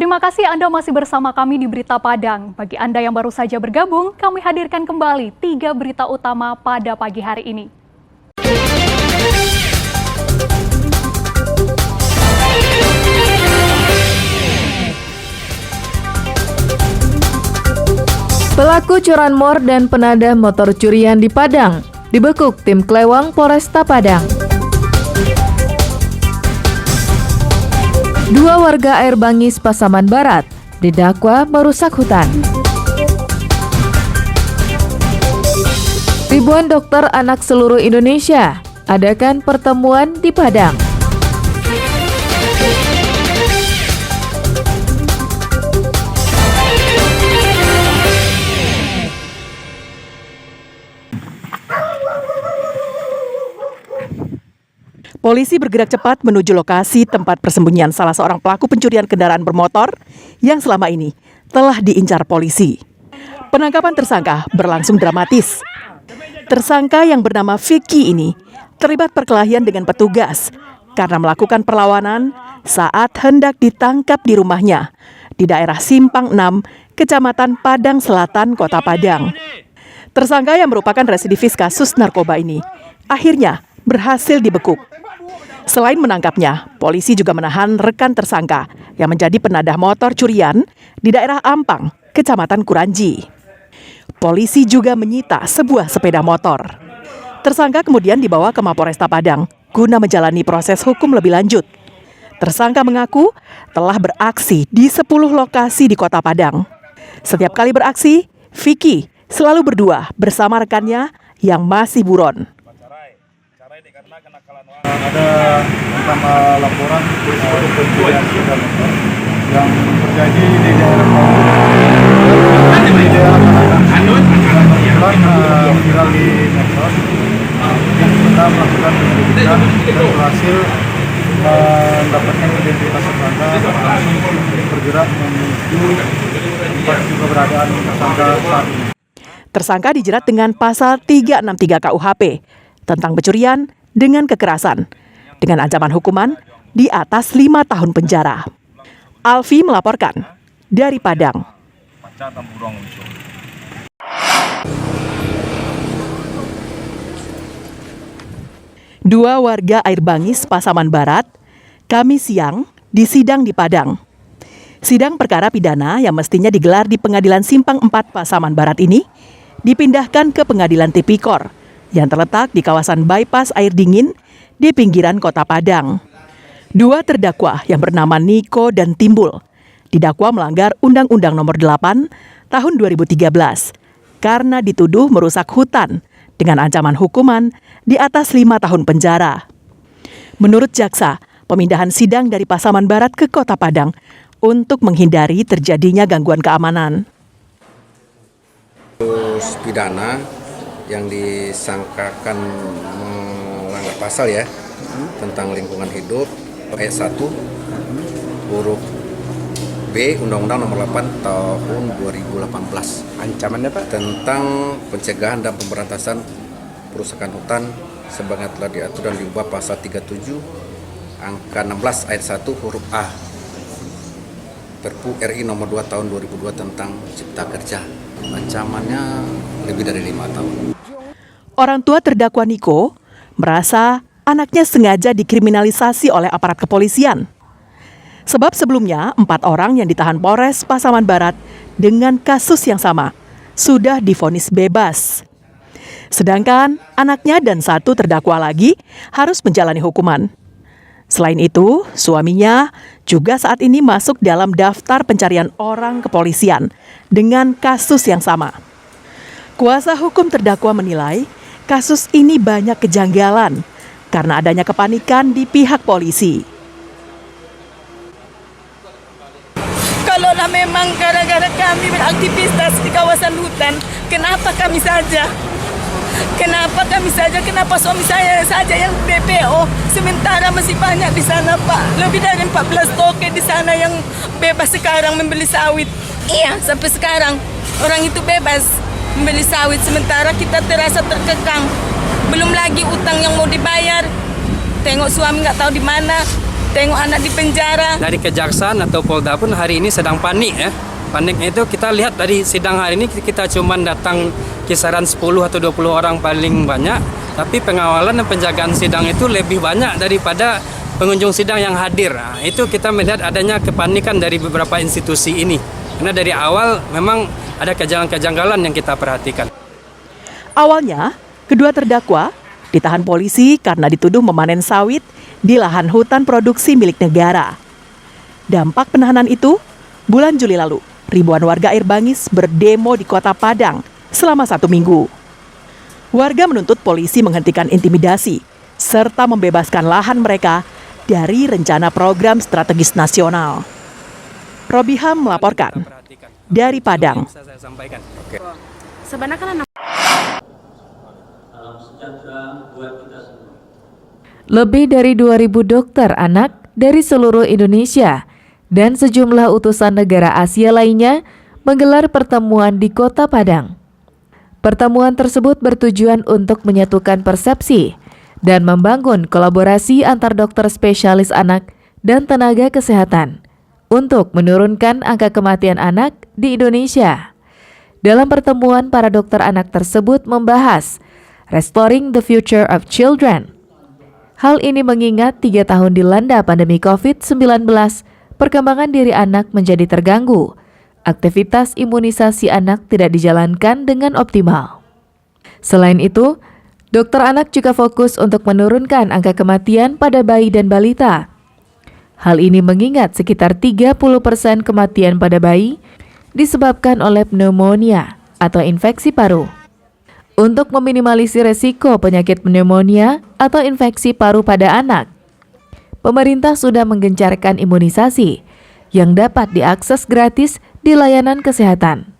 Terima kasih Anda masih bersama kami di Berita Padang. Bagi Anda yang baru saja bergabung, kami hadirkan kembali 3 berita utama pada pagi hari ini. Pelaku curanmor dan penadah motor curian di Padang dibekuk tim Klewang Polresta Padang. 2 warga Air Bangis Pasaman Barat didakwa merusak hutan. Ribuan dokter anak seluruh Indonesia adakan pertemuan di Padang. Polisi bergerak cepat menuju lokasi tempat persembunyian salah seorang pelaku pencurian kendaraan bermotor yang selama ini telah diincar polisi. Penangkapan tersangka berlangsung dramatis. Tersangka yang bernama Vicky ini terlibat perkelahian dengan petugas karena melakukan perlawanan saat hendak ditangkap di rumahnya di daerah Simpang 6, Kecamatan Padang Selatan, Kota Padang. Tersangka yang merupakan residivis kasus narkoba ini akhirnya berhasil dibekuk. Selain menangkapnya, polisi juga menahan rekan tersangka yang menjadi penadah motor curian di daerah Ampang, Kecamatan Kuranji. Polisi juga menyita sebuah sepeda motor. Tersangka kemudian dibawa ke Mapolresta Padang guna menjalani proses hukum lebih lanjut. Tersangka mengaku telah beraksi di 10 lokasi di Kota Padang. Setiap kali beraksi, Vicky selalu berdua bersama rekannya yang masih buron. Ada pertama laporan pencurian sepeda motor yang terjadi di daerah kebetulan viral di medsos. Yang kita melakukan penyelidikan dan berhasil mendapatkan identitas tersangka, langsung bergerak menuju tempat keberadaan tersangka saat ini. Tersangka dijerat dengan pasal 363 KUHP tentang pencurian dengan kekerasan, dengan ancaman hukuman di atas 5 tahun penjara. Alfi melaporkan dari Padang. 2 warga Air Bangis Pasaman Barat, Kamis siang disidang di Padang. Sidang perkara pidana yang mestinya digelar di Pengadilan Simpang 4 Pasaman Barat ini dipindahkan ke Pengadilan Tipikor yang terletak di kawasan bypass air dingin di pinggiran Kota Padang. 2 terdakwa yang bernama Niko dan Timbul didakwa melanggar Undang-Undang Nomor 8 Tahun 2013 karena dituduh merusak hutan dengan ancaman hukuman di atas 5 tahun penjara. Menurut jaksa, pemindahan sidang dari Pasaman Barat ke Kota Padang untuk menghindari terjadinya gangguan keamanan. Kasus pidana yang disangkakan melanggar pasal ya tentang lingkungan hidup ayat 1 huruf B Undang-Undang Nomor 8 Tahun 2018. Ancamannya Pak? Tentang pencegahan dan pemberantasan perusakan hutan sebagaimana telah diatur dan diubah pasal 37 angka 16 ayat 1 huruf A Perpu RI Nomor 2 Tahun 2002 tentang Cipta Kerja. Ancamannya lebih dari 5 tahun. Orang tua terdakwa Niko merasa anaknya sengaja dikriminalisasi oleh aparat kepolisian. Sebab sebelumnya 4 orang yang ditahan Polres Pasaman Barat dengan kasus yang sama sudah divonis bebas. Sedangkan anaknya dan 1 terdakwa lagi harus menjalani hukuman. Selain itu, suaminya juga saat ini masuk dalam daftar pencarian orang kepolisian dengan kasus yang sama. Kuasa hukum terdakwa menilai kasus ini banyak kejanggalan karena adanya kepanikan di pihak polisi. Kalaulah memang gara-gara kami beraktivitas di kawasan hutan, kenapa kami saja? Kenapa suami saya saja yang DPO? Sementara masih banyak di sana, Pak. Lebih dari 14 toke di sana yang bebas sekarang membeli sawit. Iya, sampai sekarang orang itu bebas membeli sawit. Sementara kita terasa terkekang. Belum lagi utang yang mau dibayar. Tengok suami nggak tahu di mana. tengok anak di penjara. Dari Kejaksaan atau Polda pun hari ini sedang panik ya. Paniknya itu kita lihat dari sidang hari ini kita cuma datang kisaran 10 atau 20 orang paling banyak, tapi pengawalan dan penjagaan sidang itu lebih banyak daripada pengunjung sidang yang hadir. Nah, itu kita melihat adanya kepanikan dari beberapa institusi ini. Karena dari awal memang ada kejanggalan-kejanggalan yang kita perhatikan. Awalnya, kedua terdakwa ditahan polisi karena dituduh memanen sawit di lahan hutan produksi milik negara. Dampak penahanan itu, bulan Juli lalu, ribuan warga Air Bangis berdemo di Kota Padang selama 1 minggu. Warga menuntut polisi menghentikan intimidasi serta membebaskan lahan mereka dari rencana program strategis nasional. Robiham melaporkan dari Padang. Bisa saya sampaikan. Lebih dari 2.000 dokter anak dari seluruh Indonesia dan sejumlah utusan negara Asia lainnya menggelar pertemuan di Kota Padang. Pertemuan tersebut bertujuan untuk menyatukan persepsi dan membangun kolaborasi antar dokter spesialis anak dan tenaga kesehatan untuk menurunkan angka kematian anak di Indonesia. Dalam pertemuan, para dokter anak tersebut membahas Restoring the Future of Children. Hal ini mengingat 3 tahun dilanda pandemi COVID-19, perkembangan diri anak menjadi terganggu. Aktivitas imunisasi anak tidak dijalankan dengan optimal. Selain itu, dokter anak juga fokus untuk menurunkan angka kematian pada bayi dan balita. Hal ini mengingat sekitar 30% kematian pada bayi disebabkan oleh pneumonia atau infeksi paru. Untuk meminimalisir resiko penyakit pneumonia atau infeksi paru pada anak, pemerintah sudah menggencarkan imunisasi yang dapat diakses gratis di layanan kesehatan.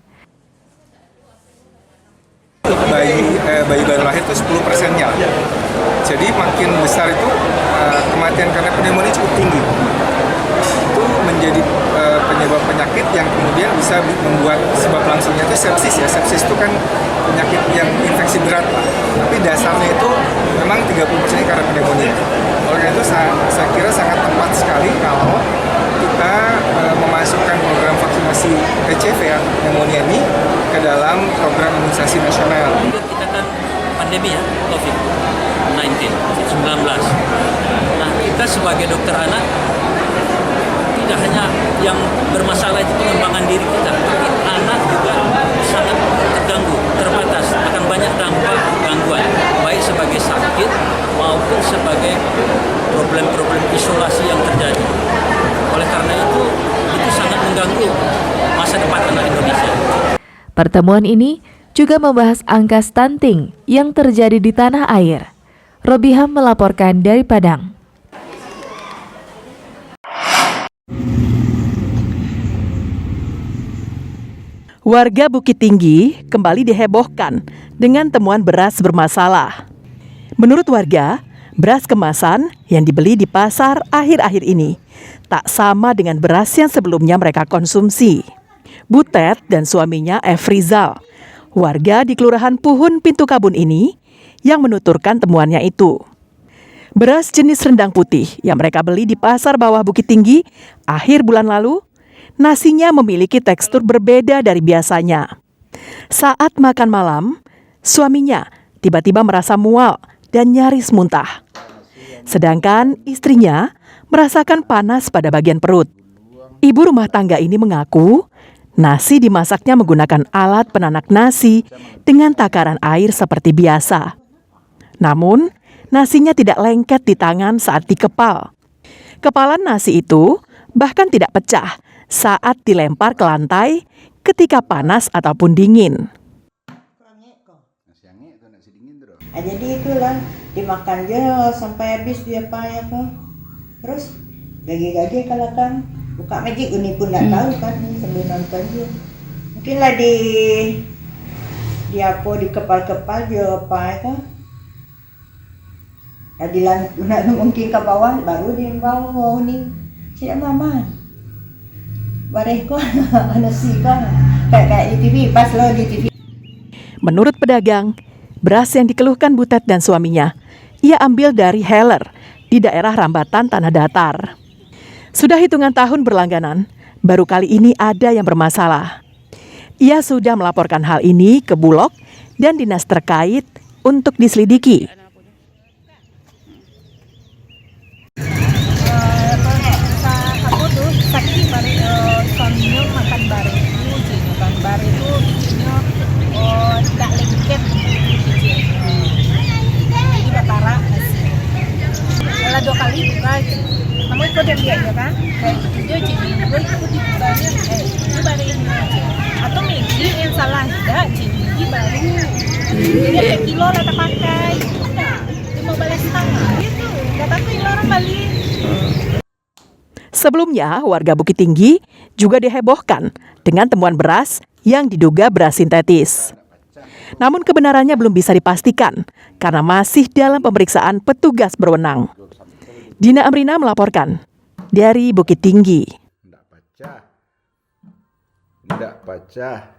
Bayi baru lahir itu 10%-nya. Jadi makin besar itu kematian karena pneumonia cukup tinggi. Itu menjadi penyebab penyakit yang kemudian bisa membuat sebab langsungnya itu sepsis ya. Sepsis itu kan penyakit yang infeksi berat lah. Tapi dasarnya itu memang 30% karena pneumonia. Oleh itu saya kira sangat tepat sekali kalau kita memasukkan program vaksinasi PCV ya, pneumonia ini ke dalam program imunisasi nasional. Kita kan pandemi ya, COVID-19. Nah, kita sebagai dokter anak tidak hanya yang bermasalah itu pengembangan diri kita, tapi anak juga sangat terganggu, terbatas, akan banyak dampak gangguan, baik sebagai sakit maupun sebagai problem-problem isolasi yang terjadi. Oleh karena itu sangat mengganggu masa depan anak Indonesia. Pertemuan ini juga membahas angka stunting yang terjadi di tanah air. Robiham melaporkan dari Padang. Warga Bukit Tinggi kembali dihebohkan dengan temuan beras bermasalah. Menurut warga, beras kemasan yang dibeli di pasar akhir-akhir ini tak sama dengan beras yang sebelumnya mereka konsumsi. Butet dan suaminya Efrizal, warga di Kelurahan Puhun Pintu Kabun ini, yang menuturkan temuannya itu. Beras jenis rendang putih yang mereka beli di pasar bawah Bukit Tinggi akhir bulan lalu, nasinya memiliki tekstur berbeda dari biasanya. Saat makan malam, suaminya tiba-tiba merasa mual dan nyaris muntah. Sedangkan istrinya merasakan panas pada bagian perut. Ibu rumah tangga ini mengaku nasi dimasaknya menggunakan alat penanak nasi dengan takaran air seperti biasa. Namun, nasinya tidak lengket di tangan saat dikepal. Kepalan nasi itu bahkan tidak pecah saat dilempar ke lantai ketika panas ataupun dingin. Jadi itulah dimakan dia sampai habis dia payah kok. Terus gagi-gagi kalau kan buka magic ini pun nggak tahu kan sambil nonton dia. Mungkinlah di apa di kepal-kepal dia apa kan. Adilan mungkin ke bawah baru dia bawah ni. Tidak mama. Bareh kok nasi kan kayak di TV pas lo di TV. Menurut pedagang, beras yang dikeluhkan Butet dan suaminya, ia ambil dari Heller, di daerah Rambatan Tanah Datar. Sudah hitungan tahun berlangganan, baru kali ini ada yang bermasalah. Ia sudah melaporkan hal ini ke Bulog dan dinas terkait untuk diselidiki. Aku tuh sakit bari suaminya makan bari itu, makan bari itu bikinnya tidak lengket, jadi batara nasi. Setelah 2 kali buka, kamu ikut yang dia ya kan? Dia jadi gue ikut di bukanya, itu bari ini aja. Atau maybe yang salah tidak, jadi baru. Jadi ada kilo lah tak pakai, udah 15,5 gitu. Kata tuh yang orang balik. Sebelumnya, warga Bukit Tinggi juga dihebohkan dengan temuan beras yang diduga beras sintetis. Namun kebenarannya belum bisa dipastikan karena masih dalam pemeriksaan petugas berwenang. Dina Amrina melaporkan dari Bukit Tinggi. Nggak baca.